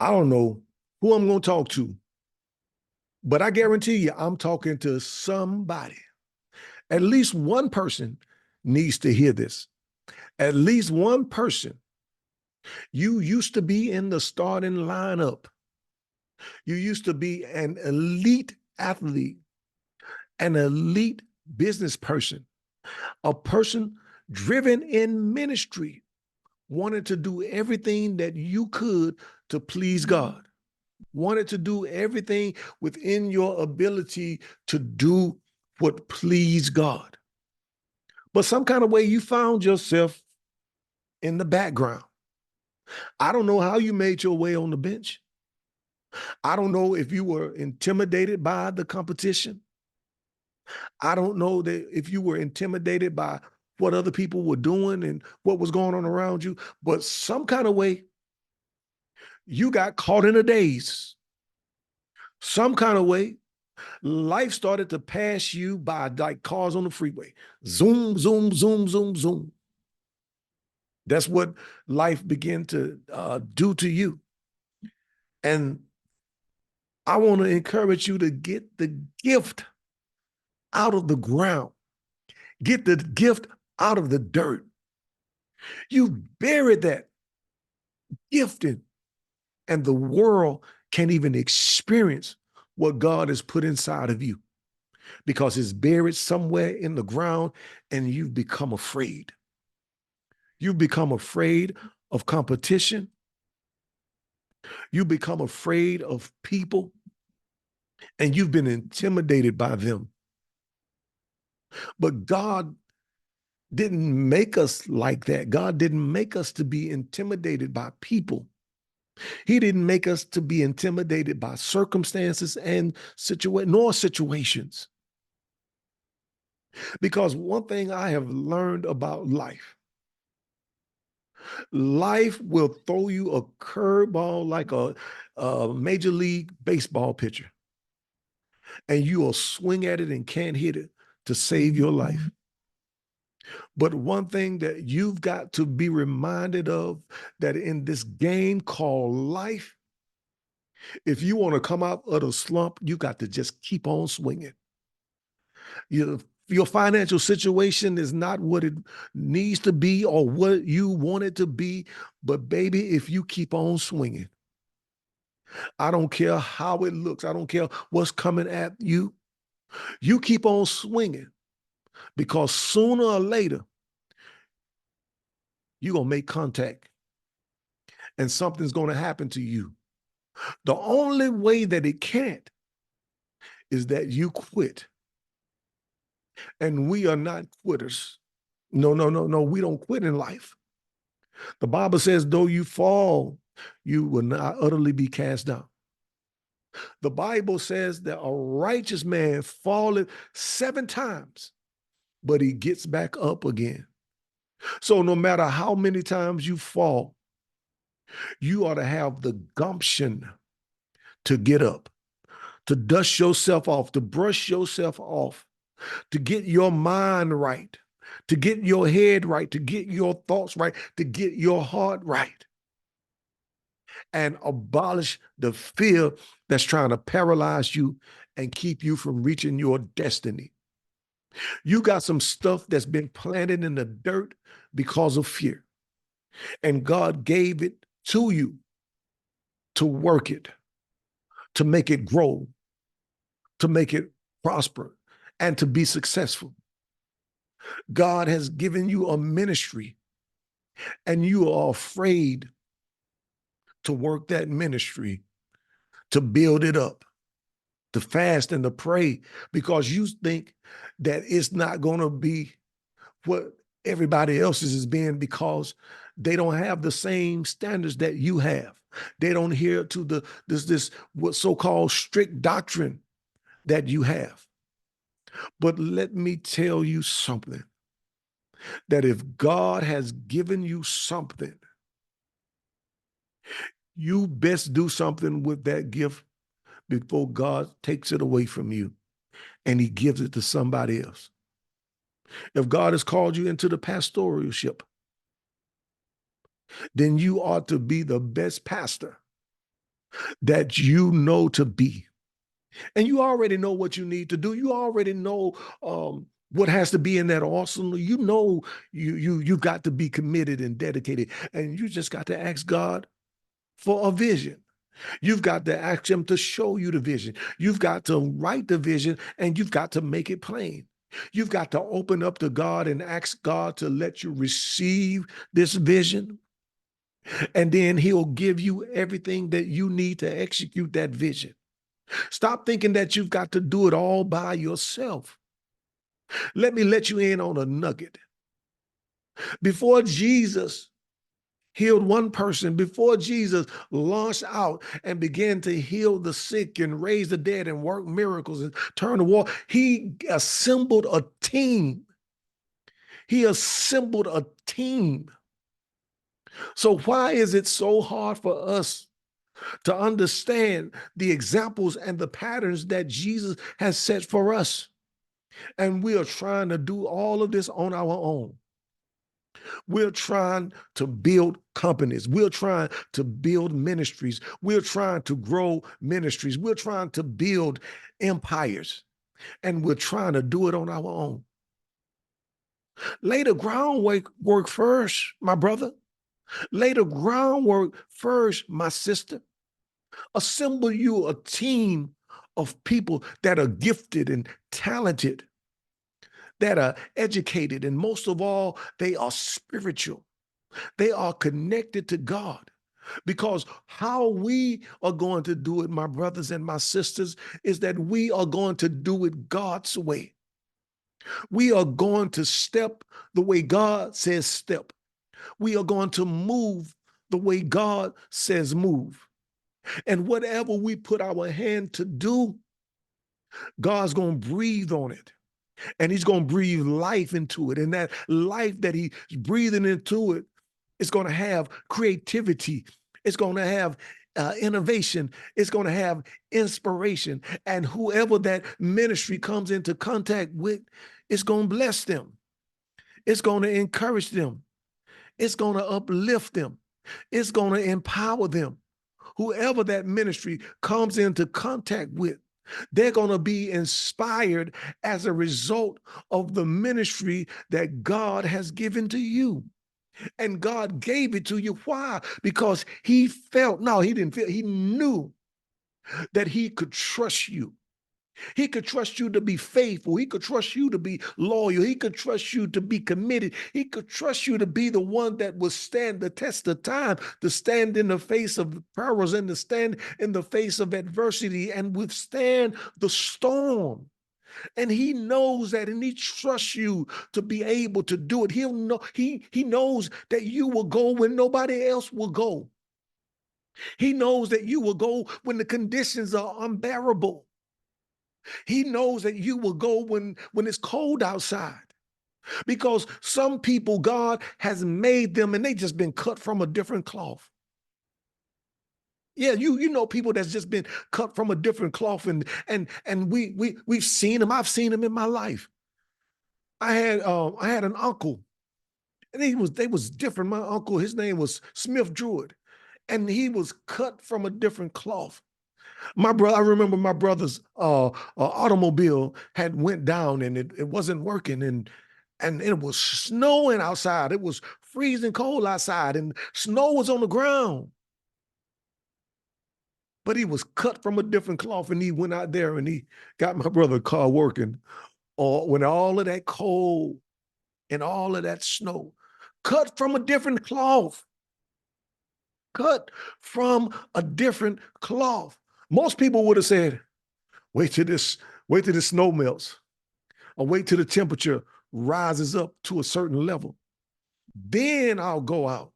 I don't know who I'm going to talk to, but I guarantee you I'm talking to somebody. At least one person needs to hear this. At least one person. You used to be in the starting lineup. You used to be an elite athlete, an elite business person, a person driven in ministry, wanted to do everything that you could to please God, wanted to do everything within your ability to do what pleased God. But some kind of way you found yourself in the background. I don't know how you made your way on the bench. I don't know if you were intimidated by the competition. I don't know that if you were intimidated by what other people were doing and what was going on around you, but some kind of way you got caught in a daze. Some kind of way life started to pass you by like cars on the freeway. Zoom, zoom, zoom, zoom, zoom. That's what life began to do to you. And I want to encourage you to get the gift out of the ground, get the gift out of the dirt. You buried that gifting, and the world can't even experience what God has put inside of you because it's buried somewhere in the ground and you've become afraid. You've become afraid of competition. You become afraid of people and you've been intimidated by them. But God didn't make us like that. God didn't make us to be intimidated by people. He didn't make us to be intimidated by circumstances and situations. Because one thing I have learned about life will throw you a curveball like a major league baseball pitcher, and you will swing at it and can't hit it to save your life. But one thing that you've got to be reminded of, that in this game called life, if you want to come out of the slump, you got to just keep on swinging. Your financial situation is not what it needs to be or what you want it to be. But baby, if you keep on swinging, I don't care how it looks. I don't care what's coming at you. You keep on swinging because sooner or later, you're going to make contact and something's going to happen to you. The only way that it can't is that you quit. And we are not quitters. No, no, no, no. We don't quit in life. The Bible says, though you fall, you will not utterly be cast down. The Bible says that a righteous man falleth 7 times, but he gets back up again. So no matter how many times you fall, you ought to have the gumption to get up, to dust yourself off, to brush yourself off, to get your mind right, to get your head right, to get your thoughts right, to get your heart right, and abolish the fear that's trying to paralyze you and keep you from reaching your destiny. You got some stuff that's been planted in the dirt because of fear, and God gave it to you to work it, to make it grow, to make it prosper, and to be successful. God has given you a ministry, and you are afraid to work that ministry, to build it up, to fast and to pray, because you think that it's not going to be what everybody else's is being, because they don't have the same standards that you have. They don't adhere to this what so-called strict doctrine that you have. But let me tell you something, that if God has given you something, you best do something with that gift before God takes it away from you and he gives it to somebody else. If God has called you into the pastoralship, then you ought to be the best pastor that you know to be. And you already know what you need to do. You already know what has to be in that arsenal. You know you got to be committed and dedicated. And you just got to ask God for a vision. You've got to ask him to show you the vision. You've got to write the vision and you've got to make it plain. You've got to open up to God and ask God to let you receive this vision. And then he'll give you everything that you need to execute that vision. Stop thinking that you've got to do it all by yourself. Let me let you in on a nugget. Before Jesus healed one person, before Jesus launched out and began to heal the sick and raise the dead and work miracles and turn the wall, he assembled a team. He assembled a team. So why is it so hard for us to understand the examples and the patterns that Jesus has set for us? And we are trying to do all of this on our own. We're trying to build companies. We're trying to build ministries. We're trying to grow ministries. We're trying to build empires. And we're trying to do it on our own. Lay the groundwork first, my brother. Lay the groundwork first, my sister. Assemble you a team of people that are gifted and talented, that are educated, and most of all, they are spiritual. They are connected to God. Because how we are going to do it, my brothers and my sisters, is that we are going to do it God's way. We are going to step the way God says step. We are going to move the way God says move. And whatever we put our hand to do, God's going to breathe on it. And he's going to breathe life into it. And that life that he's breathing into it is going to have creativity. It's going to have innovation. It's going to have inspiration. And whoever that ministry comes into contact with, it's going to bless them. It's going to encourage them. It's going to uplift them. It's going to empower them. Whoever that ministry comes into contact with, they're going to be inspired as a result of the ministry that God has given to you. And God gave it to you. Why? Because he felt, no, he didn't feel, he knew that he could trust you. He could trust you to be faithful. He could trust you to be loyal. He could trust you to be committed. He could trust you to be the one that will stand the test of time, to stand in the face of perils and to stand in the face of adversity and withstand the storm. And he knows that, and he trusts you to be able to do it. He'll know, he knows that you will go when nobody else will go. He knows that you will go when the conditions are unbearable. He knows that you will go when it's cold outside. Because some people, God has made them and they just been cut from a different cloth. Yeah, you know people that's just been cut from a different cloth, and we've seen them. I've seen them in my life. I had an uncle, and they was different. My uncle, his name was Smith Druid, and he was cut from a different cloth. I remember my brother's automobile had went down and it wasn't working, and it was snowing outside. It was freezing cold outside and snow was on the ground. But he was cut from a different cloth, and he went out there and he got my brother's car working. Or when all of that cold and all of that snow, cut from a different cloth. Cut from a different cloth. Most people would have said, wait till this snow melts, or wait till the temperature rises up to a certain level. Then I'll go out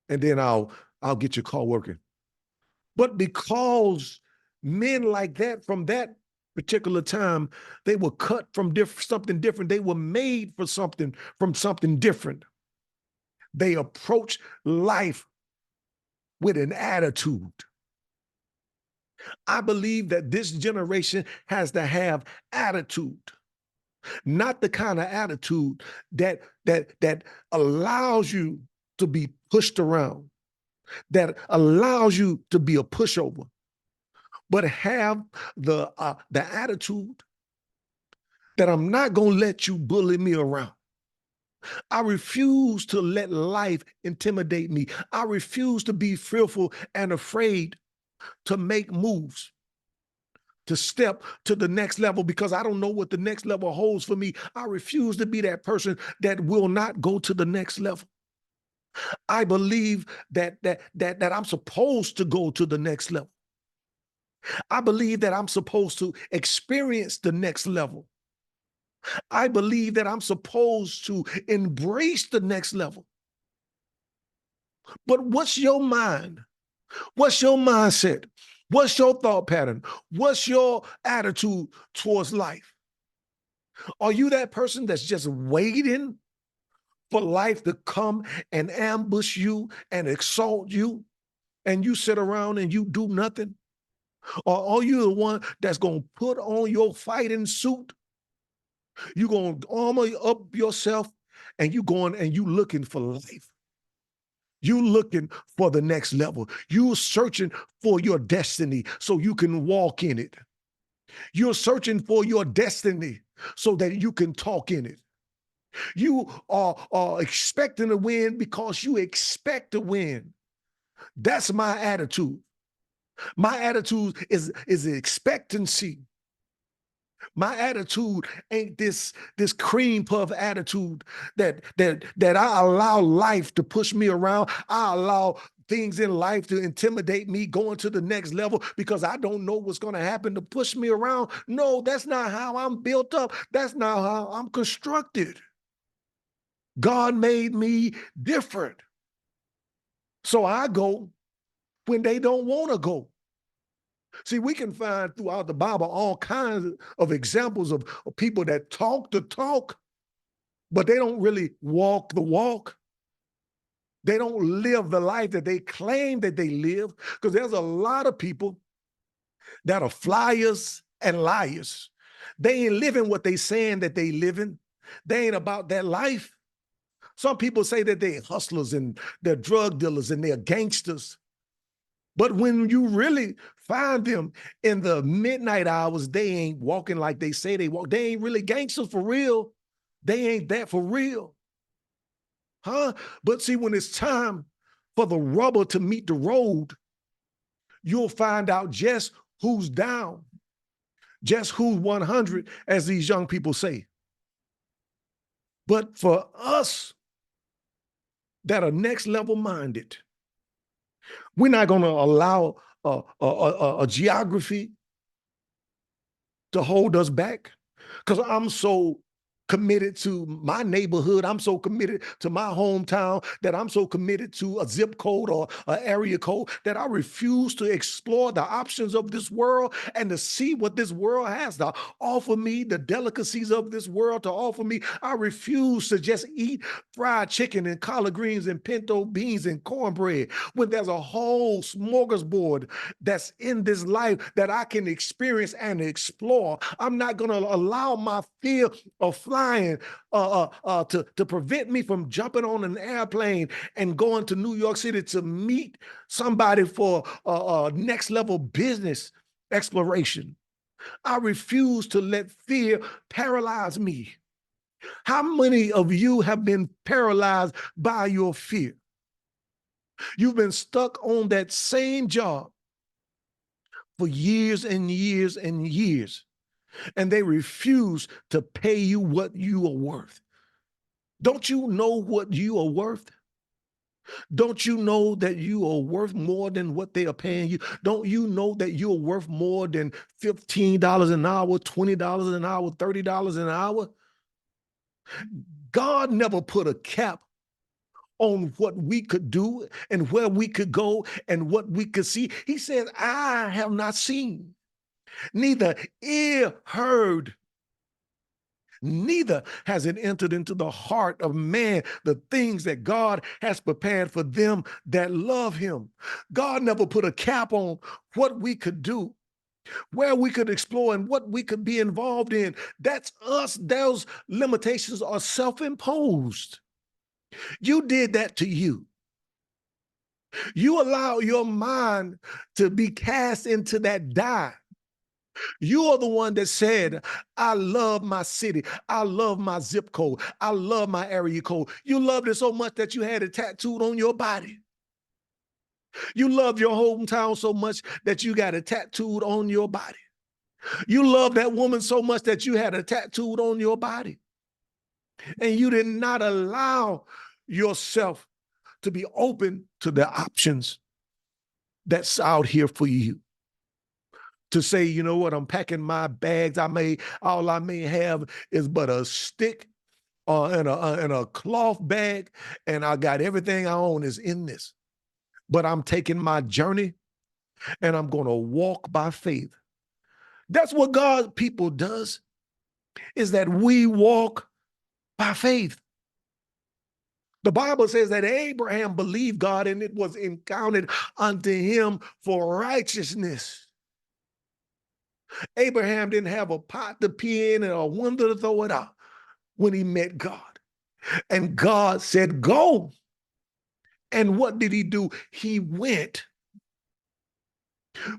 and then I'll get your car working. But because men like that from that particular time, they were cut from something different. They were made for something from something different. They approach life with an attitude. I believe that this generation has to have attitude, not the kind of attitude that allows you to be pushed around, that allows you to be a pushover, but have the attitude that I'm not going to let you bully me around. I refuse to let life intimidate me. I refuse to be fearful and afraid to make moves, to step to the next level, because I don't know what the next level holds for me. I refuse to be that person that will not go to the next level. I believe that I'm supposed to go to the next level. I believe that I'm supposed to experience the next level. I believe that I'm supposed to embrace the next level. But what's your mind? What's your mindset? What's your thought pattern? What's your attitude towards life? Are you that person that's just waiting for life to come and ambush you and exalt you, and you sit around and you do nothing? Or are you the one that's going to put on your fighting suit? You're going to armor up yourself, and you going and you looking for life. You looking for the next level. You're searching for your destiny so you can walk in it. You're searching for your destiny so that you can talk in it. You are expecting to win because you expect to win. That's my attitude. My attitude is expectancy. My attitude ain't this cream puff attitude that I allow life to push me around. I allow things in life to intimidate me going to the next level because I don't know what's going to happen to push me around. No, that's not how I'm built up. That's not how I'm constructed. God made me different. So I go when they don't want to go. See, we can find throughout the Bible all kinds of examples of people that talk the talk, but they don't really walk the walk. They don't live the life that they claim that they live, because there's a lot of people that are flyers and liars. They ain't living what they saying that they living. They ain't about that life. Some people say that they're hustlers and they're drug dealers and they're gangsters. But when you really find them in the midnight hours, they ain't walking like they say they walk. They ain't really gangsters for real. They ain't that for real. Huh? But see, when it's time for the rubber to meet the road, you'll find out just who's down, just who's 100, as these young people say. But for us that are next level minded, we're not going to allow a geography to hold us back, because I'm so committed to my neighborhood. I'm so committed to my hometown that I'm so committed to a zip code or an area code that I refuse to explore the options of this world and to see what this world has to offer me, the delicacies of this world to offer me. I refuse to just eat fried chicken and collard greens and pinto beans and cornbread when there's a whole smorgasbord that's in this life that I can experience and explore. I'm not going to allow my fear of flying to prevent me from jumping on an airplane and going to New York City to meet somebody for next level business exploration. I refuse to let fear paralyze me. How many of you have been paralyzed by your fear? You've been stuck on that same job for years and years and years, and they refuse to pay you what you are worth. Don't you know what you are worth? Don't you know that you are worth more than what they are paying you? Don't you know that you're worth more than $15 an hour, $20 an hour, $30 an hour? God never put a cap on what we could do and where we could go and what we could see. He says, I have not seen, neither ear heard, neither has it entered into the heart of man the things that God has prepared for them that love him. God never put a cap on what we could do, where we could explore, and what we could be involved in. That's us. Those limitations are self-imposed. You did that to you. You allow your mind to be cast into that dye. You are the one that said, I love my city. I love my zip code. I love my area code. You loved it so much that you had it tattooed on your body. You love your hometown so much that you got it tattooed on your body. You love that woman so much that you had it tattooed on your body. And you did not allow yourself to be open to the options that's out here for you. To say, you know what, I'm packing my bags. All I may have is but a stick and a cloth bag, and I got everything I own is in this. But I'm taking my journey and I'm going to walk by faith. That's what God's people does, is that we walk by faith. The Bible says that Abraham believed God and it was accounted unto him for righteousness. Abraham didn't have a pot to pee in and a window to throw it out when he met God. And God said, go. And what did he do? He went.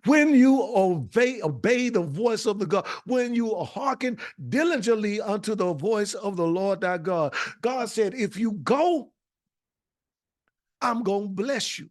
When you obey the voice of the God, when you hearken diligently unto the voice of the Lord thy God, God said, if you go, I'm going to bless you.